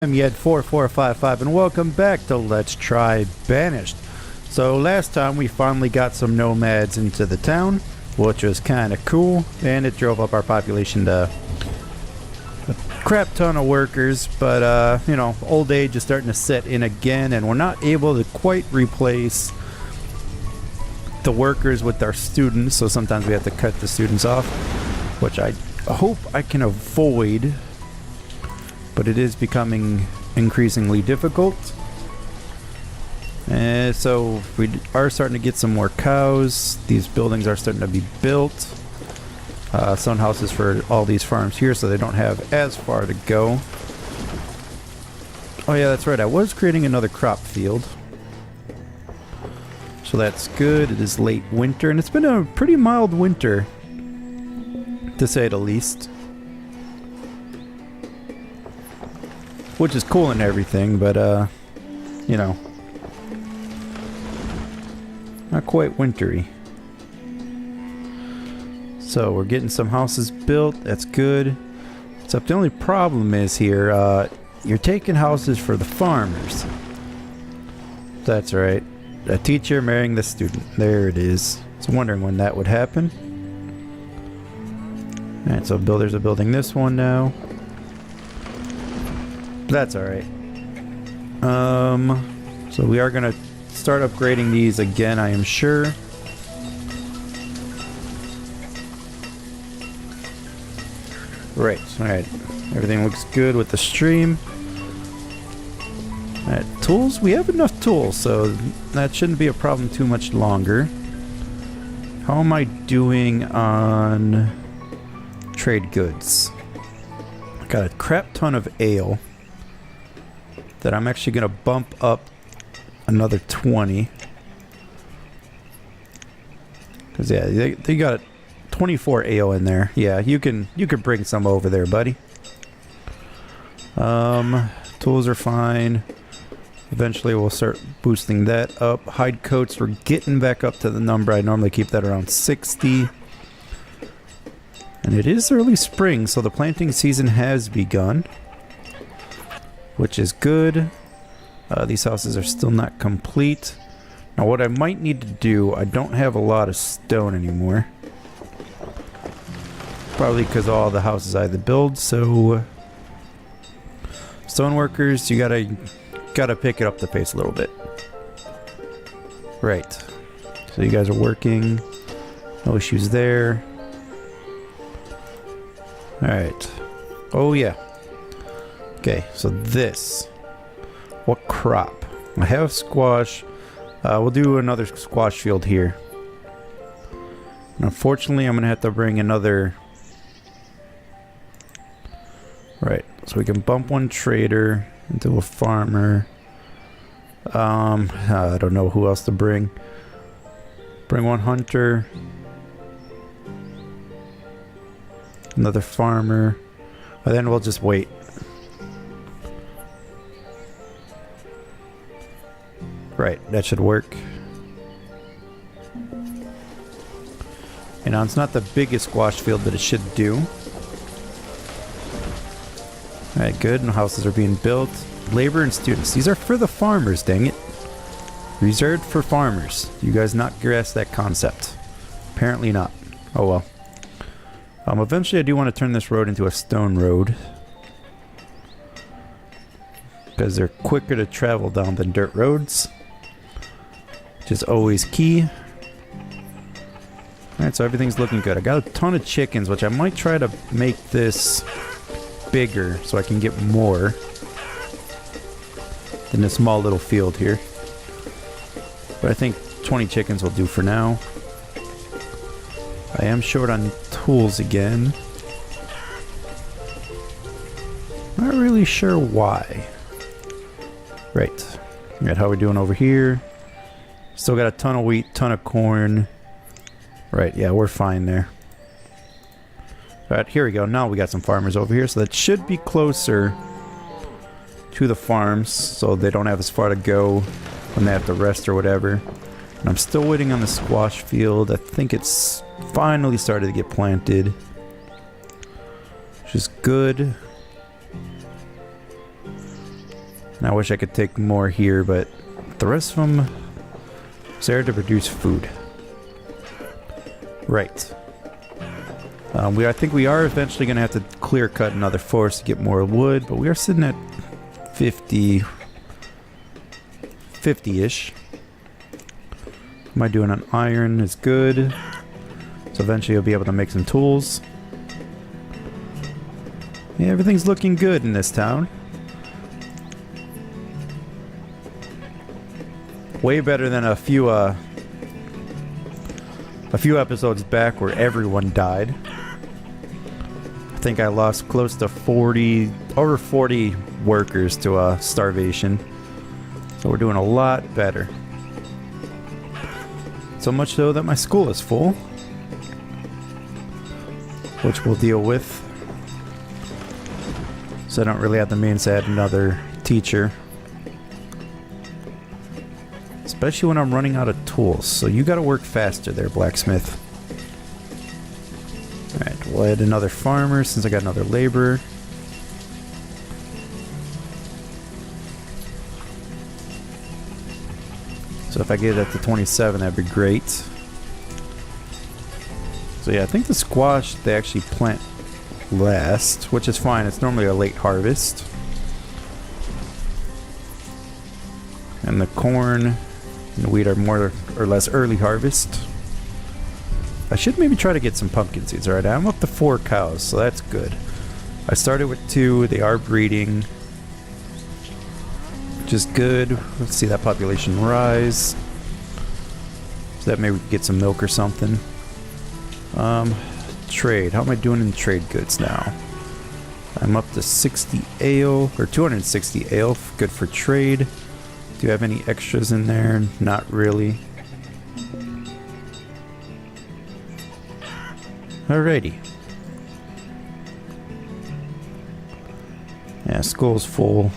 I'm Yed4455 and welcome back to Let's Try Banished. So last time we finally got some nomads into the town, which was kind of cool, and it drove up our population to a crap ton of workers, but you know, old age is starting to set in again and we're not able to quite replace the workers with our students, so sometimes we have to cut the students off, which I hope I can avoid. But it is becoming increasingly difficult. And so we are starting to get some more cows. These buildings are starting to be built. Some houses for all these farms here, so they don't have as far to go. Oh yeah, that's right. I was creating another crop field. So that's good. It is late winter, and it's been a pretty mild winter, to say the least. Which is cool and everything, but, you know, not quite wintry. So we're getting some houses built. That's good. Except the only problem is here, you're taking houses for the farmers. That's right. A teacher marrying the student. There it is. I was wondering when that would happen. Alright, so builders are building this one now. That's alright. So we are gonna start upgrading these again, I am sure. Right, alright. Everything looks good with the stream. Alright, tools? We have enough tools, so that shouldn't be a problem too much longer. How am I doing on trade goods? I got a crap ton of ale that I'm actually going to bump up another 20. Because, yeah, they got 24 ale in there. Yeah, you can bring some over there, buddy. Tools are fine. Eventually we'll start boosting that up. Hide coats, we're getting back up to the number. I normally keep that around 60. And it is early spring, so the planting season has begun, which is good. These houses are still not complete. Now what I might need to do, I don't have a lot of stone anymore. Probably because all the houses I had to build, so stone workers, you gotta pick it up the pace a little bit. Right. So you guys are working. No issues there. Alright. Oh yeah. Okay, so this. What crop? I have squash. We'll do another squash field here. And unfortunately, I'm going to have to bring another... Right, so we can bump one trader into a farmer. I don't know who else to bring. Bring one hunter. Another farmer. And then we'll just wait. Right, that should work. You know, it's not the biggest squash field, but it should do. Alright, good. No houses are being built. Labor and students. These are for the farmers, dang it. Reserved for farmers. You guys not grasp that concept. Apparently not. Oh well. Eventually I do want to turn this road into a stone road, because they're quicker to travel down than dirt roads. Which is always key. Alright, so everything's looking good. I got a ton of chickens, which I might try to make this bigger so I can get more in this small little field here. But I think 20 chickens will do for now. I am short on tools again. Not really sure why. Right. Alright, how are we doing over here? Still got a ton of wheat, ton of corn. Right, yeah, we're fine there. Alright, here we go. Now we got some farmers over here, so that should be closer to the farms, so they don't have as far to go when they have to rest or whatever. And I'm still waiting on the squash field. I think it's finally started to get planted, which is good. And I wish I could take more here, but the rest of them is there to produce food. Right. I think we are eventually going to have to clear cut another forest to get more wood, but we are sitting at 50-ish. Am I doing an iron is good. So eventually you'll be able to make some tools. Yeah, everything's looking good in this town. Way better than a few episodes back where everyone died. I think I lost close to over 40 workers to starvation. So we're doing a lot better. So much so that my school is full, which we'll deal with. So I don't really have the means to add another teacher. Especially when I'm running out of tools. So you gotta work faster there, blacksmith. Alright, we'll add another farmer since I got another laborer. So if I get it up to 27, that'd be great. So yeah, I think the squash, they actually plant last, which is fine. It's normally a late harvest. And the corn and the wheat are more or less early harvest. I should maybe try to get some pumpkin seeds. Alright, I'm up to 4 cows, so that's good. I started with 2. They are breeding. Which is good. Let's see that population rise. So that maybe we can get some milk or something. Trade. How am I doing in trade goods now? I'm up to 60 ale, or 260 ale. Good for trade. Do you have any extras in there? Not really. Alrighty. Yeah, school's full.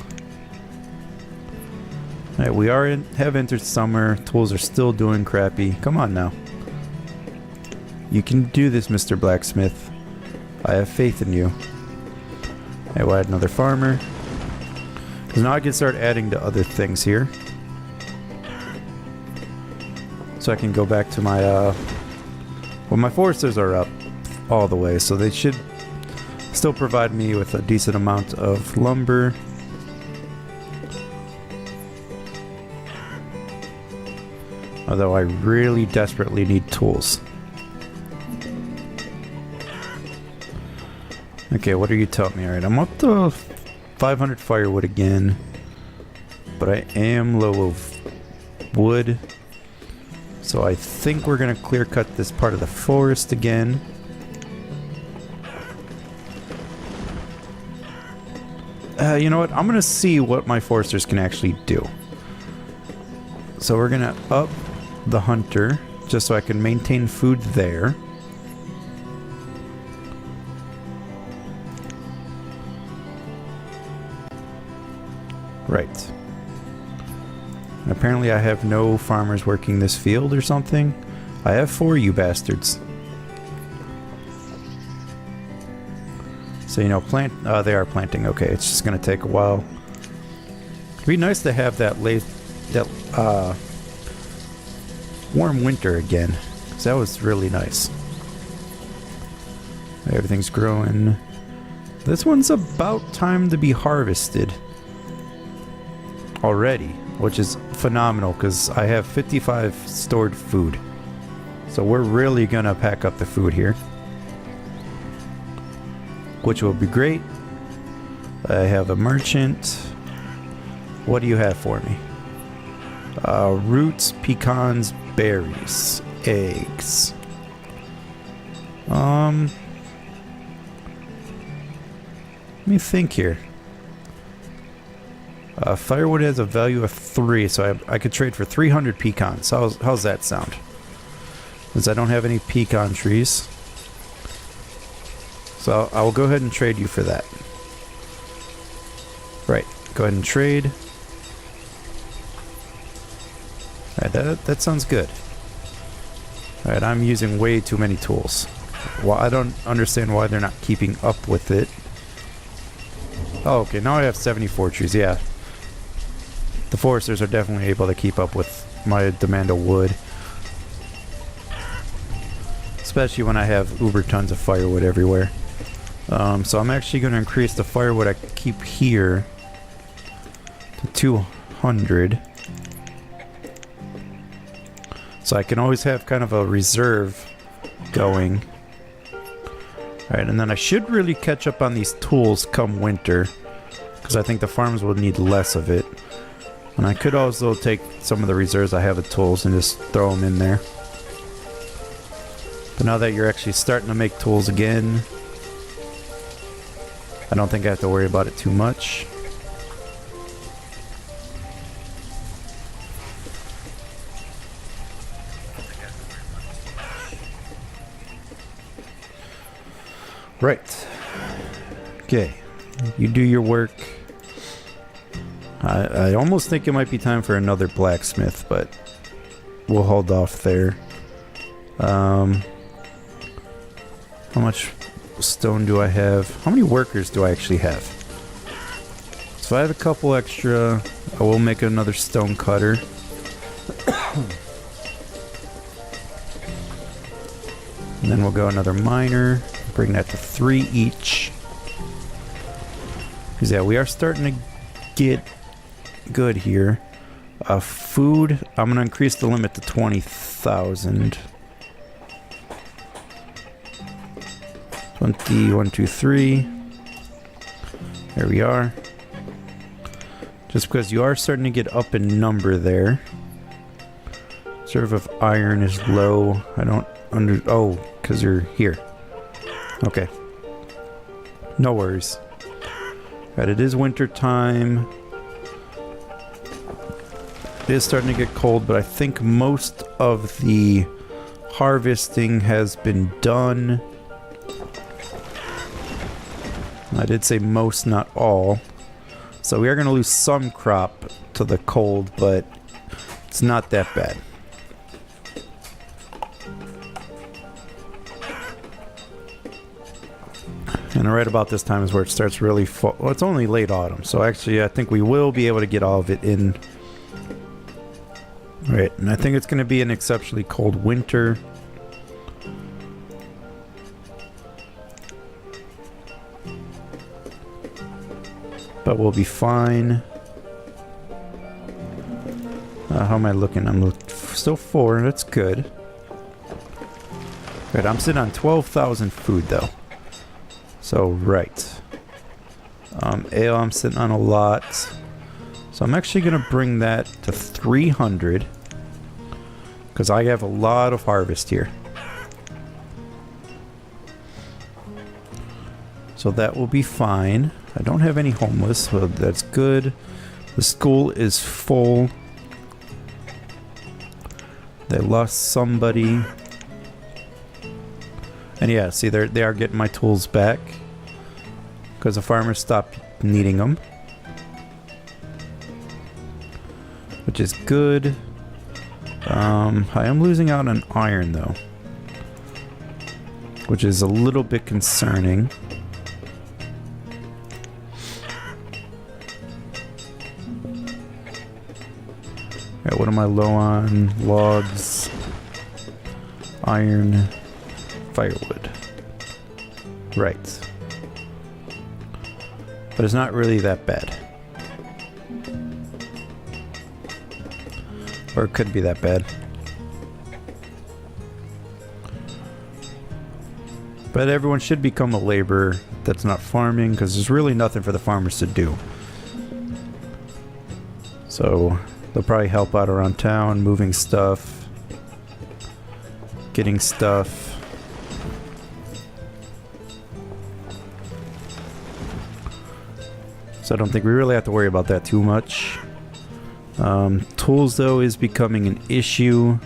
Alright, we have entered summer. Tools are still doing crappy. Come on now. You can do this, Mr. Blacksmith. I have faith in you. Alright, we'll add another farmer. Because now I can start adding to other things here. So I can go back to my, well, my foresters are up all the way, so they should still provide me with a decent amount of lumber. Although I really desperately need tools. Okay, what are you telling me? Alright, I'm up to 500 firewood again. But I am low of wood. So I think we're going to clear cut this part of the forest again. You know what? I'm going to see what my foresters can actually do. So we're going to up the hunter just so I can maintain food there. Right. Apparently I have no farmers working this field or something. I have 4, you bastards. So, you know, they are planting. Okay, it's just gonna take a while. It'd be nice to have that warm winter again. 'Cause that was really nice. Everything's growing. This one's about time to be harvested already, which is phenomenal because I have 55 stored food. So we're really gonna pack up the food here, which will be great. I have a merchant. What do you have for me? Roots, pecans, berries, eggs. Let me think here. Firewood has a value of 3, so I could trade for 300 pecans. How's that sound? Because I don't have any pecan trees. So I will go ahead and trade you for that. Right, go ahead and trade. Alright, that sounds good. Alright, I'm using way too many tools. Well, I don't understand why they're not keeping up with it. Oh, okay, now I have 74 trees, yeah. The foresters are definitely able to keep up with my demand of wood. Especially when I have uber tons of firewood everywhere. So I'm actually going to increase the firewood I keep here to 200. So I can always have kind of a reserve going. Alright, and then I should really catch up on these tools come winter. Because I think the farms will need less of it. And I could also take some of the reserves I have of tools and just throw them in there. But now that you're actually starting to make tools again, I don't think I have to worry about it too much. Right. Okay. You do your work. I almost think it might be time for another blacksmith, but we'll hold off there. How much stone do I have? How many workers do I actually have? So I have a couple extra. I will make another stone cutter. And then we'll go another miner. Bring that to 3 each. Because yeah, we are starting to get good here. Food, I'm going to increase the limit to 20,000. 20, 1, 2, 3. There we are. Just because you are starting to get up in number there. Reserve of iron is low. I don't oh, because you're here. Okay. No worries. Right, it is winter time. It is starting to get cold, but I think most of the harvesting has been done. I did say most, not all. So we are going to lose some crop to the cold, but it's not that bad. And right about this time is where it starts really fall. Well, it's only late autumn, so actually I think we will be able to get all of it in. Right, and I think it's going to be an exceptionally cold winter. But we'll be fine. How am I looking? I'm still 4, that's good. Right, I'm sitting on 12,000 food though. So, right. Ale, I'm sitting on a lot. So I'm actually going to bring that to 300. Because I have a lot of harvest here. So that will be fine. I don't have any homeless, so that's good. The school is full. They lost somebody. And yeah, see, they are getting my tools back. Because the farmers stopped needing them. Which is good. I am losing out on iron, though. Which is a little bit concerning. Alright, what am I low on? Logs. Iron. Firewood. Right. But it's not really that bad. Or it could be that bad. But everyone should become a laborer that's not farming, because there's really nothing for the farmers to do. So they'll probably help out around town, moving stuff, getting stuff. So I don't think we really have to worry about that too much. Tools, though, is becoming an issue.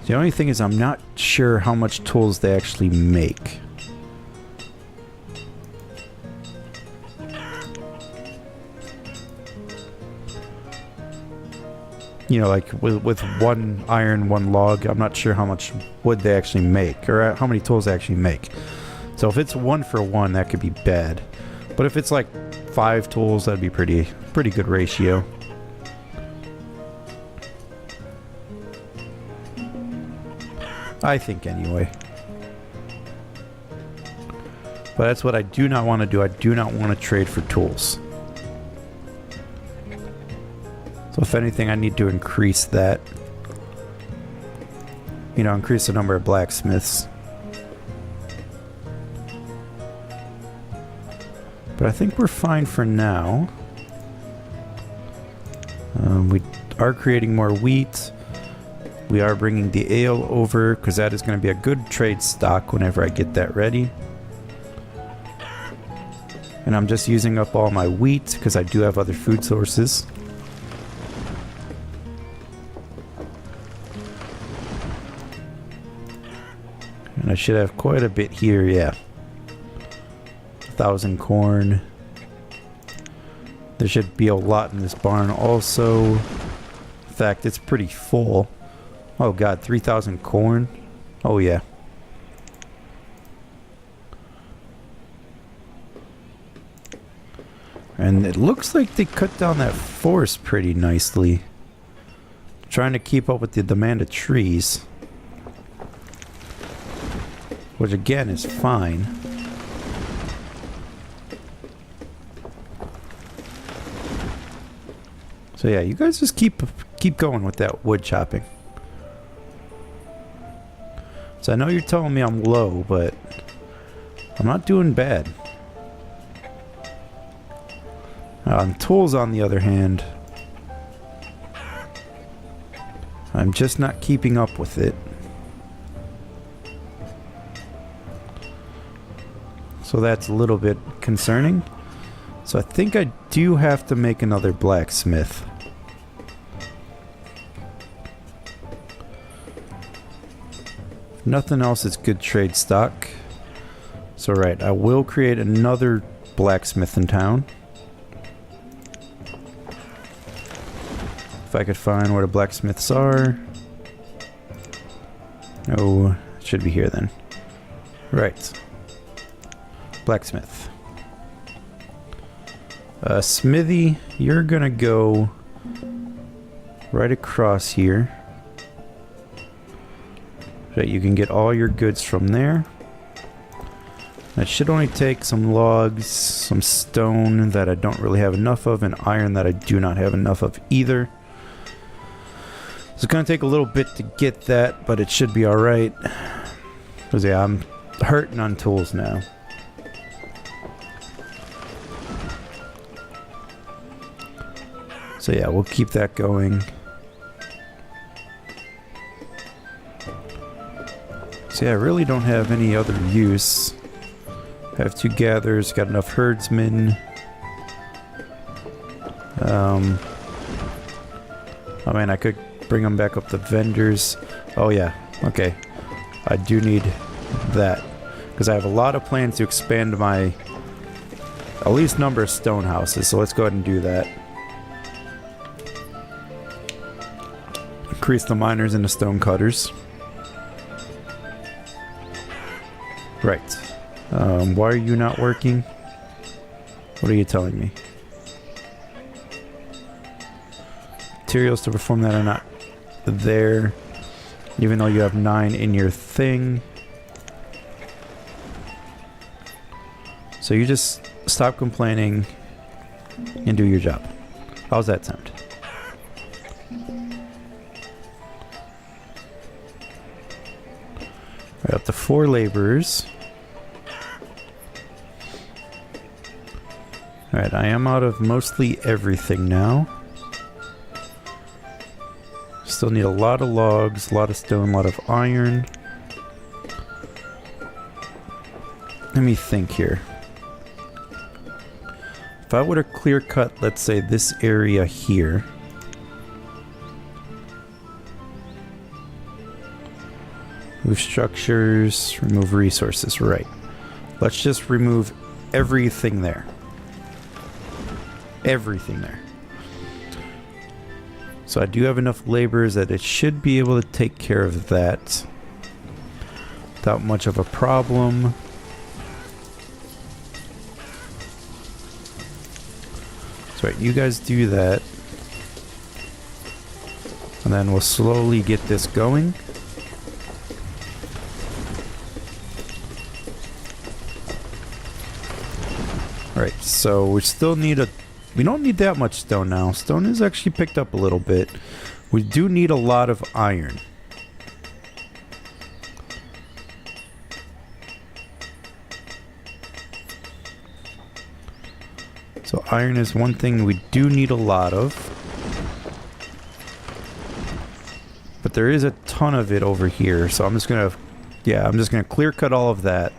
The only thing is I'm not sure how much tools they actually make. You know, like with 1 iron, 1 log, I'm not sure how much wood they actually make, or how many tools they actually make. So if it's 1 for 1, that could be bad. But if it's like 5 tools, that'd be pretty good ratio. I think anyway. But that's what I do not want to do. I do not want to trade for tools. So if anything, I need to increase that. You know, increase the number of blacksmiths. But I think we're fine for now. We are creating more wheat. We are bringing the ale over because that is going to be a good trade stock whenever I get that ready. And I'm just using up all my wheat because I do have other food sources. And I should have quite a bit here, yeah. 1,000 corn. There should be a lot in this barn also. In fact, it's pretty full. Oh god, 3,000 corn? Oh yeah. And it looks like they cut down that forest pretty nicely. Trying to keep up with the demand of trees. Which again is fine. So yeah, you guys just keep going with that wood chopping. So I know you're telling me I'm low, but I'm not doing bad. On tools, on the other hand, I'm just not keeping up with it. So that's a little bit concerning. So I think I do have to make another blacksmith. If nothing else, it's good trade stock. So right, I will create another blacksmith in town. If I could find where the blacksmiths are. Oh, it should be here then. Right. Blacksmith. Smithy, you're gonna go right across here. Right, you can get all your goods from there. That should only take some logs, some stone that I don't really have enough of, and iron that I do not have enough of either. So it's gonna take a little bit to get that, but it should be alright. Because yeah, I'm hurting on tools now. So yeah, we'll keep that going. So yeah, I really don't have any other use. I have 2 gatherers, got enough herdsmen. I mean, I could bring them back up to vendors. Oh yeah, okay. I do need that. Because I have a lot of plans to expand my at least number of stone houses. So let's go ahead and do that. Increase the miners and the stone cutters. Right. Why are you not working? What are you telling me? Materials to perform that are not there, even though you have 9 in your thing. So you just stop complaining and do your job. How's that sound? Right, up to 4 laborers. Alright, I am out of mostly everything now. Still need a lot of logs, a lot of stone, a lot of iron. Let me think here. If I were to clear cut, let's say, this area here. Move structures, remove resources, right. Let's just remove everything there. Everything there. So I do have enough laborers that it should be able to take care of that without much of a problem. So right, you guys do that. And then we'll slowly get this going. Alright, so we still need a... We don't need that much stone now. Stone is actually picked up a little bit. We do need a lot of iron. So iron is one thing we do need a lot of. But there is a ton of it over here, so I'm just gonna... Yeah, I'm just gonna clear cut all of that.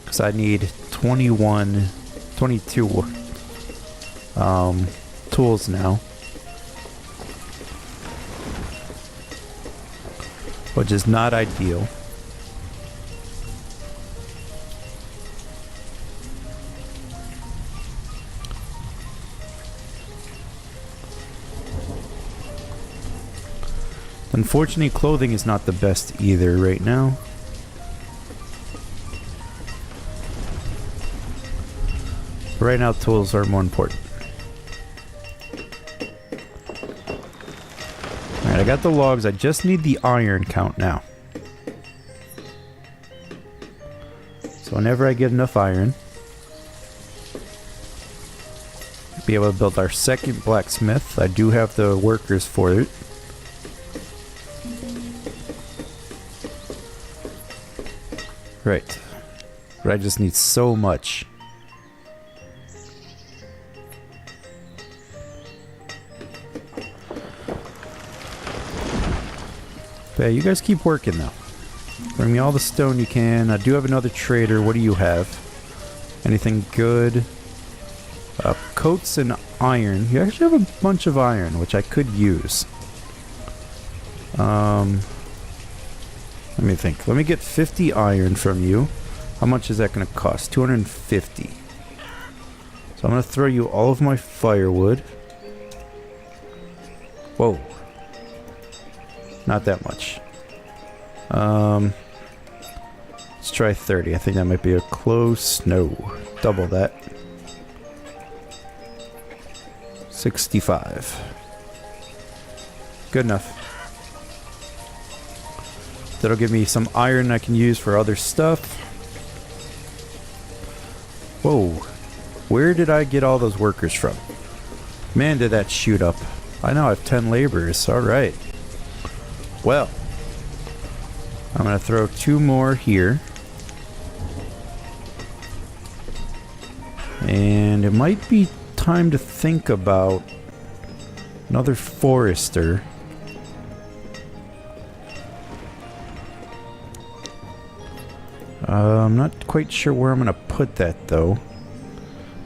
Because I need 22 tools now. Which is not ideal. Unfortunately, clothing is not the best either right now. Right now, tools are more important. Alright, I got the logs. I just need the iron count now. So whenever I get enough iron, be able to build our second blacksmith. I do have the workers for it. Right. But I just need so much. But yeah, you guys keep working though. Bring me all the stone you can. I do have another trader. What do you have? Anything good? Coats and iron. You actually have a bunch of iron, which I could use. Let me think. Let me get 50 iron from you. How much is that going to cost? 250. So I'm going to throw you all of my firewood. Whoa. Not that much. Let's try 30. I think that might be a close. No. Double that. 65. Good enough. That'll give me some iron I can use for other stuff. Whoa. Where did I get all those workers from? Man, did that shoot up. I now have 10 laborers. Alright. Well. I'm going to throw 2 more here. And it might be time to think about another forester. I'm not quite sure where I'm going to put that, though.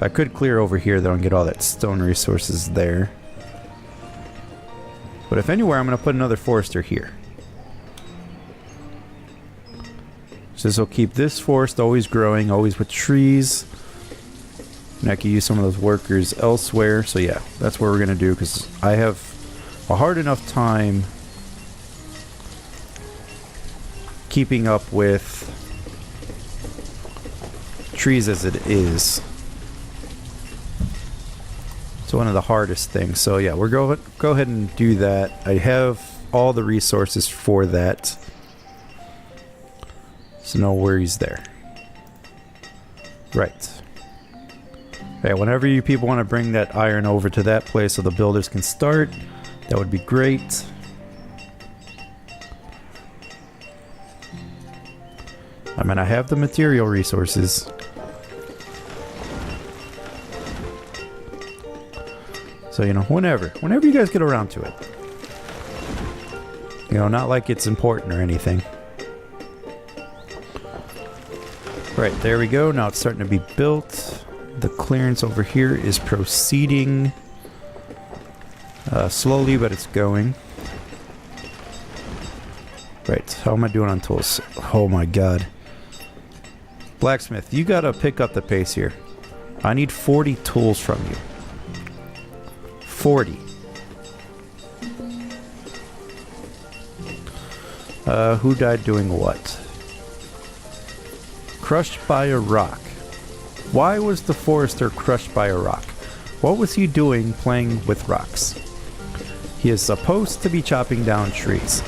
I could clear over here, though, and get all that stone resources there. But if anywhere, I'm going to put another forester here. So this will keep this forest always growing, always with trees. And I can use some of those workers elsewhere. So yeah, that's what we're going to do, because I have a hard enough time keeping up with trees as it is. It's one of the hardest things. So yeah, we're go ahead and do that. I have all the resources for that, so no worries there. Right. Yeah, whenever you people want to bring that iron over to that place so the builders can start, that would be great. I mean, I have the material resources. So, you know, whenever you guys get around to it. You know, not like it's important or anything. Right, there we go. Now it's starting to be built. The clearance over here is proceeding. Slowly, but it's going. Right, how am I doing on tools? Oh my god. Blacksmith, you gotta pick up the pace here. I need 40 tools from you. 40. Who died doing what? Crushed by a rock. Why was the forester crushed by a rock? What was he doing playing with rocks? He is supposed to be chopping down trees.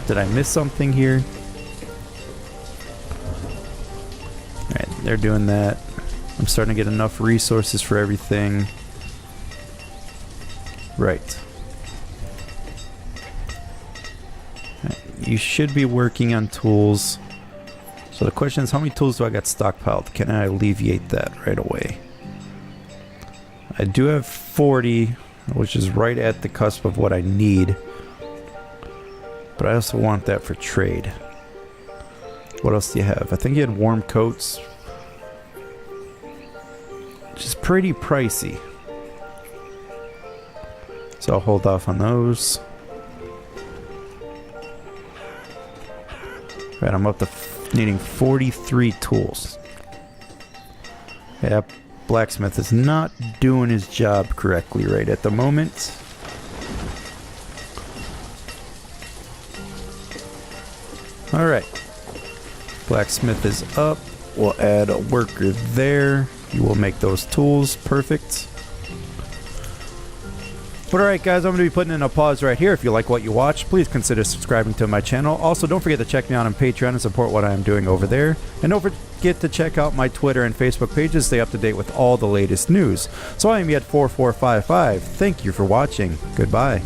Did I miss something here? Alright, they're doing that. I'm starting to get enough resources for everything. Right. You should be working on tools. So the question is, how many tools do I got stockpiled? Can I alleviate that right away? I do have 40, which is right at the cusp of what I need. But I also want that for trade. What else do you have? I think you had warm coats, which is pretty pricey. So I'll hold off on those. Right, I'm up to needing 43 tools. Yeah, blacksmith is not doing his job correctly right at the moment. Alright. Blacksmith is up. We'll add a worker there. You will make those tools. Perfect. But alright guys, I'm going to be putting in a pause right here. If you like what you watch, please consider subscribing to my channel. Also, don't forget to check me out on Patreon and support what I am doing over there. And don't forget to check out my Twitter and Facebook pages. Stay up to date with all the latest news. So I am Yet4455. Thank you for watching. Goodbye.